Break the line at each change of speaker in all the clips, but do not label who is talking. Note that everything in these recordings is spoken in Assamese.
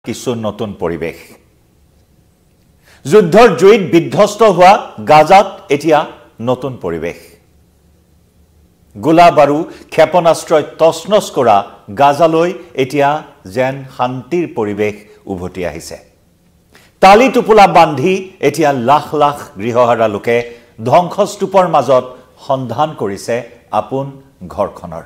কিছু নতুন পৰিবেশ যুদ্ধৰ জুইত বিধ্বস্ত হোৱা গাজাত এতিয়া নতুন পৰিবেশ গোলা বাৰু ক্ষেপণাস্ত্ৰই তছনছ কৰা গাজালৈ এতিয়া যেন শান্তিৰ পৰিবেশ উভতি আহিছে তালি টুপুলা বান্ধি এতিয়া লাখ লাখ গৃহহাৰা লোকে ধ্বংসস্তূপৰ মাজত সন্ধান কৰিছে আপোন ঘৰখনৰ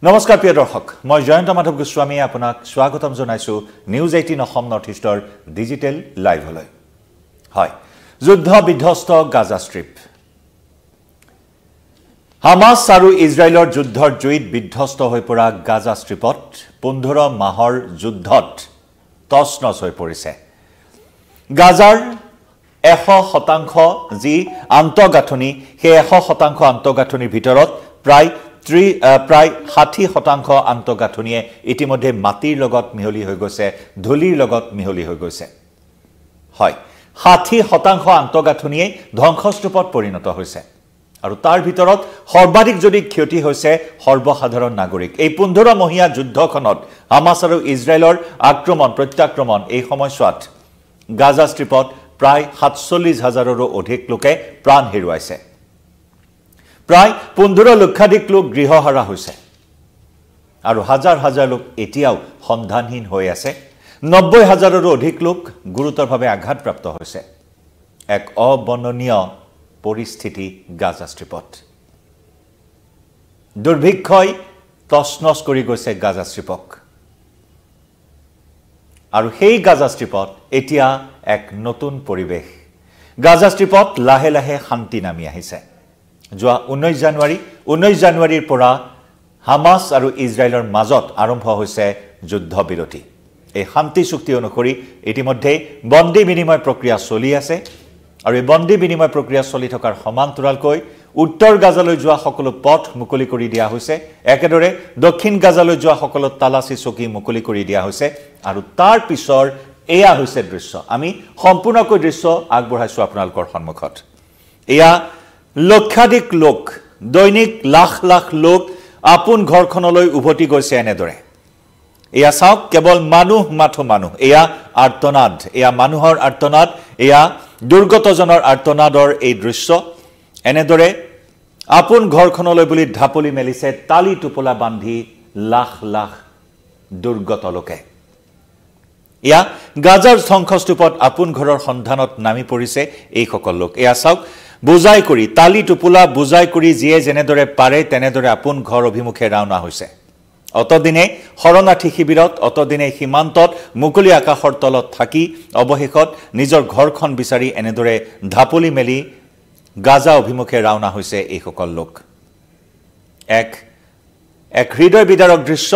নমস্কাৰ প্ৰিয় দৰ্শক মই জয়ন্ত মাধৱ গোস্বামী আপোনাক স্বাগতম জনাইছো নিউজ 18 অসম নৰ্থ ইষ্টৰ ডিজিটেল লাইভলৈ হয় যুদ্ধ বিধ্বস্ত গাজা ষ্ট্ৰিপ হামাস আৰু ইজৰাইলৰ যুদ্ধৰ জুইত বিধ্বস্ত হৈ পৰা গাজা ষ্ট্ৰিপত 15 মাহৰ যুদ্ধত তছনছ হৈ পৰিছে গাজাৰ 100% যি আন্তঃগাঁথনি সেই 100% আন্তঃগাঁথনিৰ ভিতৰত প্ৰায় 60% আন্তঃগাঁথনিয়ে ইতিমধ্যে মাটিৰ লগত মিহলি হৈ গৈছে ধূলিৰ লগত মিহলি হৈ গৈছে হয় 60% আন্তঃগাঁথনিয়ে ধ্বংসস্তূপত পৰিণত হৈছে আৰু তাৰ ভিতৰত সৰ্বাধিক যদি ক্ষতি হৈছে সৰ্বসাধাৰণ নাগৰিক এই 15 মহীয়া যুদ্ধখনত হামাস আৰু ইজৰাইলৰ আক্ৰমণ প্ৰত্যাক্ৰমণ এই সময়ছোৱাত গাজা ষ্ট্ৰিপত প্ৰায় ৪৭,০০০ৰো অধিক লোকে প্ৰাণ হেৰুৱাইছে প্ৰায় 15 লক্ষাধিক লোক গৃহহাৰা হৈছে আৰু হাজাৰ হাজাৰ লোক এতিয়াও সন্ধানহীন হৈ আছে ৯০,০০০ৰো অধিক লোক গুৰুতৰভাৱে আঘাতপ্ৰাপ্ত হৈছে এক অবৰ্ণনীয় পৰিস্থিতি গাজা ষ্ট্ৰিপত দুৰ্ভিক্ষই তছনছ কৰি গৈছে গাজা ষ্ট্ৰিপক আৰু সেই গাজা ষ্ট্ৰিপত এতিয়া এক নতুন পৰিবেশ গাজা ষ্ট্ৰিপত লাহে লাহে শান্তি নামি আহিছে যোৱা 19 জানুৱাৰীৰ পৰা হামাস আৰু ইজৰাইলৰ মাজত আৰম্ভ হৈছে যুদ্ধবিৰতি এই শান্তি চুক্তি অনুসৰি ইতিমধ্যে বন্দী বিনিময় প্ৰক্ৰিয়া চলি আছে আৰু এই বন্দী বিনিময় প্ৰক্ৰিয়া চলি থকাৰ সমান্তৰালকৈ উত্তৰ গাজালৈ যোৱা সকলো পথ মুকলি কৰি দিয়া হৈছে একেদৰে দক্ষিণ গাজালৈ যোৱা সকলো তালাচী চকী মুকলি কৰি দিয়া হৈছে আৰু তাৰ পিছৰ এয়া হৈছে দৃশ্য আমি সম্পূৰ্ণকৈ দৃশ্য আগবঢ়াইছো আপোনালোকৰ সন্মুখত এয়া লক্ষাধিক লোক দৈনিক লাখ লাখ লোক আপোন ঘৰখনলৈ উভতি গৈছে এনেদৰে এয়া চাওক কেৱল মানুহ এয়া আৰ্তনাদ এয়া মানুহৰ আৰ্তনাদ এয়া দুৰ্গতজনৰ আৰ্তনাদৰ এই দৃশ্য এনেদৰে আপোন ঘৰখনলৈ বুলি ঢাপলি মেলিছে তালি টুপলা বান্ধি লাখ লাখ দুৰ্গত লোকে এয়া গাজাৰ ধ্বংসস্তূপত আপোন ঘৰৰ সন্ধানত নামি পৰিছে এই সকল লোক এয়া চাওক বুজাই কৰি তালি টুপলা বুজাই কৰি যিয়ে যেনেদৰে পাৰে তেনেদৰে আপোন ঘৰ অভিমুখে ৰাওনা হৈছে অতদিনে শৰণাৰ্থী শিবিৰত অতদিনে সীমান্তত মুকলি আকাশৰ তলত থাকি অৱশেষত নিজৰ ঘৰখন বিচাৰি এনেদৰে ঢাপলি মেলি গাজা অভিমুখে ৰাওনা হৈছে এই সকল লোক এক হৃদয় বিদাৰক দৃশ্য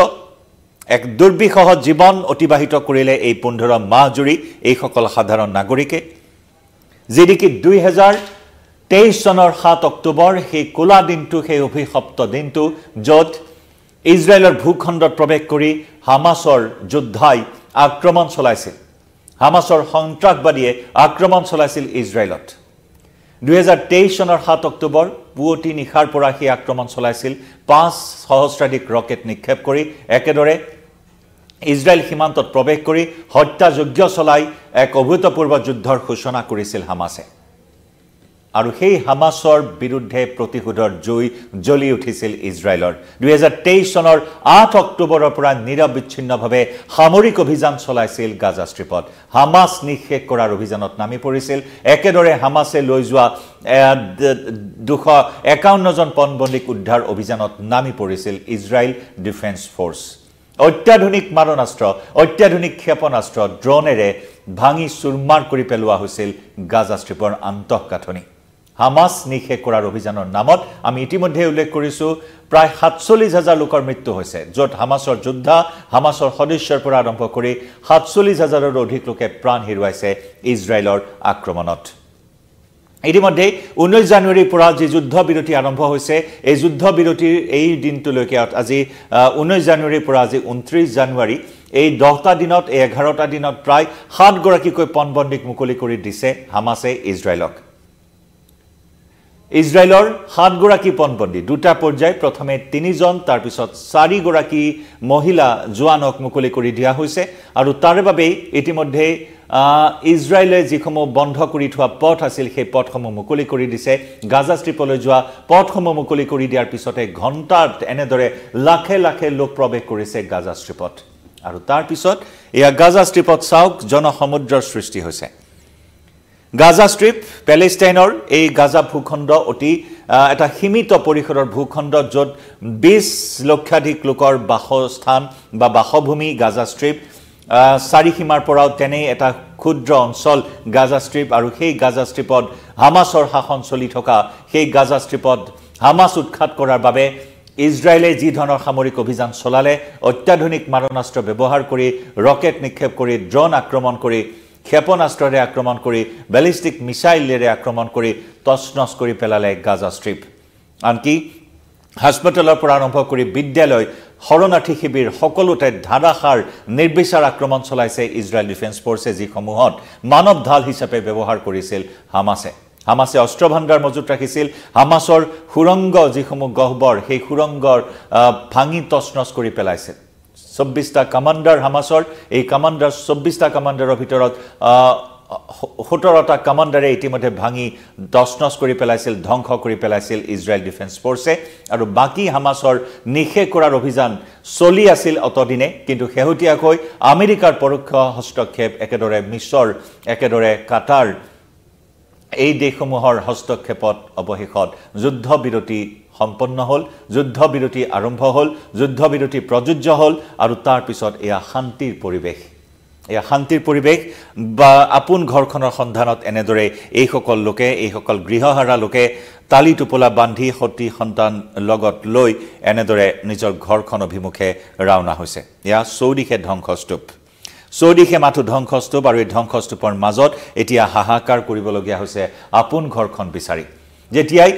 এক দুৰ্বিষহ জীৱন অতিবাহিত কৰিলে এই 15 মাহ জুৰি এই সকল সাধাৰণ নাগৰিকে যিদিকি 2023 চনৰ 7 অক্টোবৰ সেই কোলা দিনটো সেই অভিশপ্ত দিনটো য'ত ইজৰাইলৰ ভূখণ্ডত প্ৰৱেশ কৰি হামাসৰ যোদ্ধাই আক্ৰমণ চলাইছিল হামাসৰ সন্ত্ৰাসবাদীয়ে আক্ৰমণ চলাইছিল ইজৰাইলত 2023 চনৰ 7 অক্টোবৰ পুৱতি নিশাৰ পৰা সেই আক্ৰমণ চলাইছিল 5 সহস্ৰাধিক ৰকেট নিক্ষেপ কৰি একেদৰে ইজৰাইল সীমান্তত প্ৰৱেশ কৰি হত্যাযজ্ঞ চলাই এক অভূতপূৰ্ব যুদ্ধৰ ঘোষণা কৰিছিল হামাসে আৰু সেই হামাসৰ বিৰুদ্ধে প্ৰতিশোধৰ জুই জ্বলি উঠিছিল ইজৰাইলৰ 2023 চনৰ 8 অক্টোবৰৰ পৰা নিৰবিচ্ছিন্নভাৱে সামৰিক অভিযান চলাইছিল গাজা ষ্ট্ৰিপত হামাস নিঃশেষ কৰাৰ অভিযানত নামি পৰিছিল একেদৰে হামাসে লৈ যোৱা 251 জন পণবন্দীক উদ্ধাৰ অভিযানত নামি পৰিছিল ইজৰাইল ডিফেন্স ফোৰ্স অত্যাধুনিক মাৰণাস্ত্ৰ অত্যাধুনিক ক্ষেপণাস্ত্ৰ ড্ৰোনেৰে ভাঙি চুৰমাৰ কৰি পেলোৱা হৈছিল গাজা ষ্ট্ৰিপৰ আন্তঃগাঁথনি হামাস নিঃশেষ কৰাৰ অভিযানৰ নামত আমি ইতিমধ্যে উল্লেখ কৰিছো প্ৰায় ৪৭,০০০ লোকৰ মৃত্যু হৈছে য'ত হামাসৰ যোদ্ধা হামাসৰ সদস্যৰ পৰা আৰম্ভ কৰি ৪৭,০০০ৰো অধিক লোকে প্ৰাণ হেৰুৱাইছে ইজৰাইলৰ আক্ৰমণত ইতিমধ্যে 19 জানুৱাৰীৰ পৰা যি যুদ্ধবিৰতি আৰম্ভ হৈছে এই যুদ্ধবিৰতিৰ এই দিনটোলৈকে আজি 19 জানুৱাৰীৰ পৰা আজি 29 জানুৱাৰী এই 10টা দিনত এই 11টা দিনত প্ৰায় 7 গৰাকীকৈ পণবন্দীক মুকলি কৰি দিছে হামাসে ইজৰাইলক ইজৰাইলৰ 7 গৰাকী পণবন্দী দুটা পৰ্যায় প্ৰথমে 3 জন তাৰ পিছত 4 গৰাকী মহিলা জোৱানক মুকলি কৰি দিয়া হৈছে আৰু তাৰ বাবে ইতিমধ্যে ইজৰাইলে যিসমূহ বন্ধ কৰি থোৱা পথ আছিল সেই পথসমূহ মুকলি কৰি দিছে গাজা ষ্ট্ৰিপলৈ যোৱা পথসমূহ মুকলি কৰি দিয়াৰ পিছতে ঘণ্টাত এনেদৰে লাখে লাখে লোক প্ৰৱেশ কৰিছে গাজা ষ্ট্ৰিপত আৰু তাৰ পিছত এয়া গাজা ষ্ট্ৰিপত চাওক জনসমুদ্ৰৰ সৃষ্টি হৈছে গাজা ষ্ট্ৰিপ প্যালেষ্টাইনৰ এই গাজা ভূখণ্ড অতি এটা সীমিত পৰিসৰৰ ভূখণ্ড য'ত 20 লক্ষাধিক লোকৰ বাসস্থান বা বাসভূমি গাজা ষ্ট্ৰিপ চাৰিসীমাৰ পৰাও তেনে এটা ক্ষুদ্ৰ অঞ্চল গাজা ষ্ট্ৰিপ আৰু সেই গাজা ষ্ট্ৰিপত হামাছৰ শাসন চলি থকা সেই গাজা ষ্ট্ৰিপত হামাছ উৎখাত কৰাৰ বাবে ইজৰাইলে যি ধৰণৰ সামৰিক অভিযান চলালে অত্যাধুনিক মাৰণাস্ত্ৰ ব্যৱহাৰ কৰি ৰকেট নিক্ষেপ কৰি ড্ৰোন আক্ৰমণ কৰি ক্ষেপণাস্ত্ৰৰে আক্ৰমণ কৰি বেলিষ্টিক মিসাইলেৰে আক্ৰমণ কৰি তছনছ কৰি পেলালে গাজা ষ্ট্ৰিপ আনকি হাস্পতালৰ পৰা আৰম্ভ কৰি বিদ্যালয় শৰণাৰ্থী শিবিৰ সকলোতে ধাৰাসাৰ নিৰ্বিচাৰ আক্ৰমণ চলাইছে ইজৰাইল ডিফেন্স ফৰ্চে যিসমূহত মানৱ ঢাল হিচাপে ব্যৱহাৰ কৰিছিল হামাছে অস্ত্ৰ ভাণ্ডাৰ মজুত ৰাখিছিল হামাছৰ সুৰংগ যিসমূহ গহ্বৰ সেই সুৰংগৰ ভাঙি তছনছ কৰি পেলাইছিল 24টা কমান্ডাৰ হামাছৰ এই কমান্ডাৰ 24টা কমান্ডাৰৰ ভিতৰত 17টা কমান্ডাৰে ইতিমধ্যে ভাঙি তছনছ কৰি পেলাইছিল ধ্বংস কৰি পেলাইছিল ইজৰাইল ডিফেন্স ফৰ্চে আৰু বাকি হামাছৰ নিখে কৰাৰ অভিযান চলি আছিল অতদিনে কিন্তু শেহতীয়াকৈ আমেৰিকাৰ পৰোক্ষ হস্তক্ষেপ একেদৰে মিছৰ একেদৰে কাটাৰ এই দেশসমূহৰ হস্তক্ষেপত অৱশেষত যুদ্ধবিৰতি সম্পন্ন হল যুদ্ধবিৰতি আৰম্ভ হল যুদ্ধবিৰতি প্ৰযোজ্য হল আৰু তাৰ পিছত এয়া শান্তিৰ পৰিৱেশ বা আপোন ঘৰখনৰ সন্ধানত এনেদৰে এইসকল লোকে এইসকল গৃহহাৰা লোকে তালি টোপোলা বান্ধি সতি সন্তান লগত লৈ এনেদৰে নিজৰ ঘৰখন অভিমুখে ৰাওনা হৈছে এয়া চৌদিশে ধ্বংসস্তূপ চৌদিশে মাথো ধ্বংসস্তূপ আৰু এই ধ্বংসস্তূপৰ মাজত এতিয়া হাহাকাৰ কৰিবলগীয়া হৈছে আপোন ঘৰখন বিচাৰি যেতিয়াই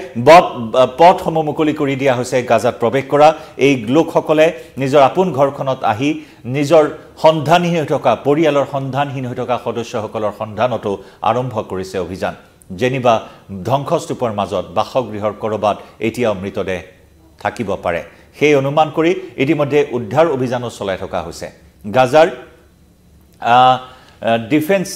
পথসমূহ মুকলি কৰি দিয়া হৈছে গাজাত প্ৰৱেশ কৰা এই লোকসকলে নিজৰ আপোন ঘৰখনত আহি নিজৰ সন্ধানহীন হৈ থকা পৰিয়ালৰ সন্ধানহীন হৈ থকা সদস্যসকলৰ সন্ধানতো আৰম্ভ কৰিছে অভিযান যেনিবা ধ্বংসস্তূপৰ মাজত বাসগৃহৰ কৰবাত এতিয়াও মৃতদেহ থাকিব পাৰে সেই অনুমান কৰি ইতিমধ্যে উদ্ধাৰ অভিযানো চলাই থকা হৈছে গাজাৰ ডিফেন্স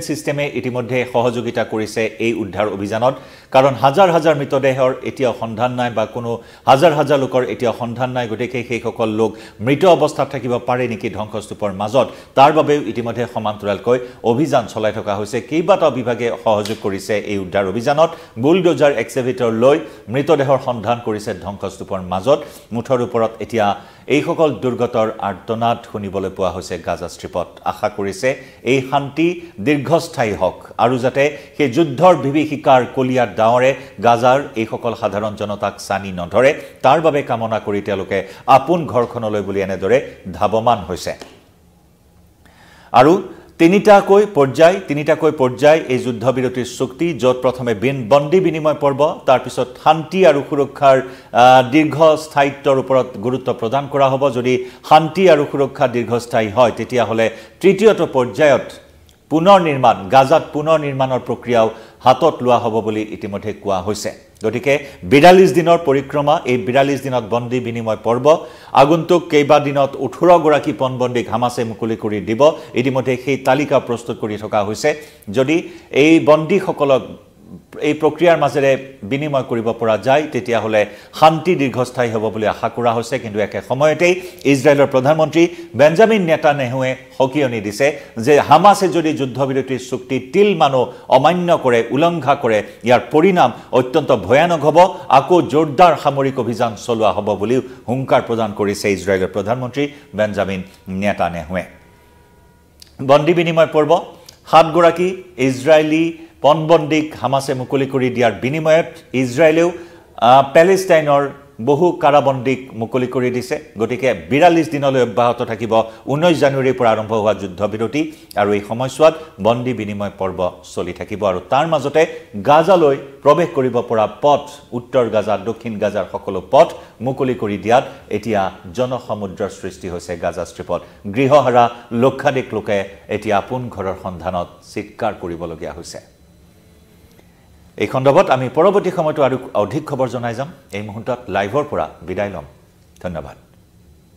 সিস্টেমে ইতিমধ্যে সহযোগিতা কৰিছে এই উদ্ধাৰ অভিযানত কাৰণ হাজাৰ হাজাৰ মৃতদেহৰ এতিয়াও সন্ধান নাই বা কোনো হাজাৰ হাজাৰ লোকৰ এতিয়াও সন্ধান নাই গতিকে সেইসকল লোক মৃত অৱস্থাত থাকিব পাৰে নেকি ধ্বংসস্তূপৰ মাজত তাৰ বাবে ইতিমধ্যে সমান্তৰালকৈ অভিযান চলাই থকা হৈছে কেইবাটাও বিভাগে সহযোগ কৰিছে এই উদ্ধাৰ অভিযানত বুলডোজাৰ এক্সকেভেটৰ লৈ মৃতদেহৰ সন্ধান কৰিছে ধ্বংসস্তূপৰ মাজত মুঠৰ ওপৰত এতিয়া এইসকল দুৰ্গতৰ আৰ্তনাদ শুনিবলৈ পোৱা হৈছে গাজা ষ্ট্ৰিপত আশা কৰিছে এই শান্তি দীৰ্ঘস্থায়ী হওক আৰু যাতে সেই যুদ্ধৰ বিভীষিকাৰ কলিয়াৰ ডাৱৰে গাজাৰ এইসকল সাধাৰণ জনতাক চানি নধৰে তাৰ বাবে কামনা কৰি তেওঁলোকে আপোন ঘৰখনলৈ বুলি এনেদৰে ধাৱমান হৈছে আৰু তিনিটাকৈ পৰ্যায় এই যুদ্ধবিৰতিৰ চুক্তি য'ত প্ৰথমে বন্দী বিনিময় পৰ্ব তাৰ পিছত শান্তি আৰু সুৰক্ষাৰ দীৰ্ঘস্থায়িত্বৰ ওপৰত গুৰুত্ব প্ৰদান কৰা হ'ব যদি শান্তি আৰু সুৰক্ষা দীৰ্ঘস্থায়ী হয় তেতিয়া হলে তৃতীয়টো পৰ্যায়ত গাজাত পুনৰ নিৰ্মাণৰ প্ৰক্ৰিয়াও হাতত লোৱা হ'ব বুলি ইতিমধ্যে কোৱা হৈছে গতিকে 42 দিনৰ পৰিক্ৰমা এই 42 দিনত বন্দী বিনিময় পৰ্ব আগন্তুক কেইবা দিনত 18 গৰাকী পণবন্দীক হামাছে মুকলি কৰি দিব ইতিমধ্যে সেই তালিকা প্ৰস্তুত কৰি থকা হৈছে যদি এই বন্দীসকলক এই প্ৰক্ৰিয়াৰ মাজেৰে বিনিময় কৰিব পৰা যায় তেতিয়া হলে শান্তি দীৰ্ঘস্থায়ী হ'ব বুলি আশা কৰা হৈছে কিন্তু একে সময়তে ইজৰাইলৰ প্ৰধানমন্ত্ৰী বেঞ্জামিন নেতানেহুৱে হকিয়নি দিছে যে হামাছে যদি যুদ্ধবিৰতিৰ চুক্তি তিলমানো অমান্য কৰে উলংঘা কৰে ইয়াৰ পৰিণাম অত্যন্ত ভয়ানক হ'ব আকৌ জোৰদাৰ সামৰিক অভিযান চলোৱা হ'ব বুলি হুংকাৰ প্ৰদান কৰিছে ইজৰাইলৰ প্ৰধানমন্ত্ৰী বেঞ্জামিন নেতানেহুৱে বন্দী বিনিময় পৰ্ব 7 গৰাকী ইজৰাইলী পণবন্দীক হামাছে মুকলি কৰি দিয়াৰ বিনিময়ত ইজৰাইলেও প্যালেষ্টাইনৰ বহু কাৰাবন্দীক মুকলি কৰি দিছে গতিকে 42 দিনলৈ অব্যাহত থাকিব 19 জানুৱাৰীৰ পৰা আৰম্ভ হোৱা যুদ্ধবিৰতি আৰু এই সময়ছোৱাত বন্দী বিনিময় পৰ্ব চলি থাকিব আৰু তাৰ মাজতে গাজালৈ প্ৰৱেশ কৰিব পৰা পথ উত্তৰ গাজা দক্ষিণ গাজাৰ সকলো পথ মুকলি কৰি দিয়াত এতিয়া জনসমুদ্ৰৰ সৃষ্টি হৈছে গাজা ষ্ট্ৰিপত গৃহহাৰা লক্ষাধিক লোকে এতিয়া আপোন ঘৰৰ সন্ধানত চিৎকাৰ কৰিবলগীয়া হৈছে এই খণ্ডত আমি পৰৱৰ্তী সময়তো আৰু অধিক খবৰ জনাই যাম এই মুহূৰ্তত লাইভৰ পৰা বিদায় লম ধন্যবাদ